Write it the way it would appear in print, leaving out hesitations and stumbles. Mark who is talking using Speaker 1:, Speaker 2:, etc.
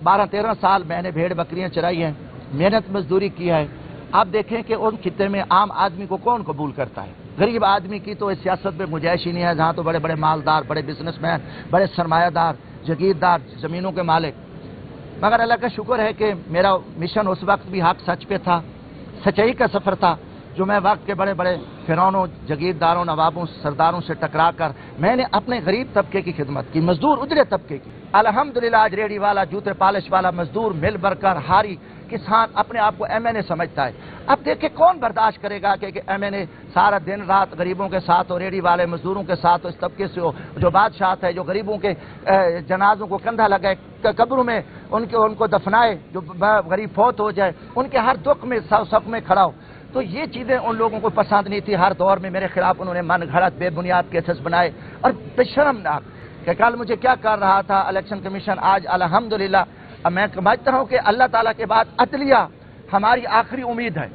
Speaker 1: 12-13 سال میں نے بھیڑ بکریاں چرائی ہیں، محنت مزدوری کی ہے. آپ دیکھیں کہ ان خطے میں عام آدمی کو کون قبول کرتا ہے؟ غریب آدمی کی تو اس سیاست میں گنجائش ہی نہیں ہے، جہاں تو بڑے بڑے مالدار، بڑے بزنس مین، بڑے سرمایہ دار، جگیردار، زمینوں کے مالک. مگر اللہ کا شکر ہے کہ میرا مشن اس وقت بھی حق سچ پہ تھا، سچائی کا سفر تھا، جو میں وقت کے بڑے بڑے فرعونوں، جگیرداروں، نوابوں، سرداروں سے ٹکرا کر میں نے اپنے غریب طبقے کی خدمت کی، مزدور اجڑے طبقے کی. الحمدللہ آج ریڑھی والا، جوتے پالش والا، مزدور مل بھر کر، ہاری کسان اپنے آپ کو ایم این اے سمجھتا ہے. اب دیکھیں کون برداشت کرے گا کہ ایم این اے سارا دن رات غریبوں کے ساتھ ہو، ریڑھی والے مزدوروں کے ساتھ ہو، اس طبقے سے ہو جو بادشاہت ہے، جو غریبوں کے جنازوں کو کندھا لگائے، قبروں میں ان کو دفنائے، جو غریب فوت ہو جائے، ان کے ہر دکھ میں سب میں کھڑا ہو. تو یہ چیزیں ان لوگوں کو پسند نہیں تھی. ہر دور میں میرے خلاف انہوں نے من گھڑت بے بنیاد کیسز بنائے اور بے شرمناک. کہ کل مجھے کیا کر رہا تھا الیکشن کمیشن، آج الحمدللہ میں سمجھتا ہوں کہ اللہ تعالیٰ کے بعد عدلیہ ہماری آخری امید ہے.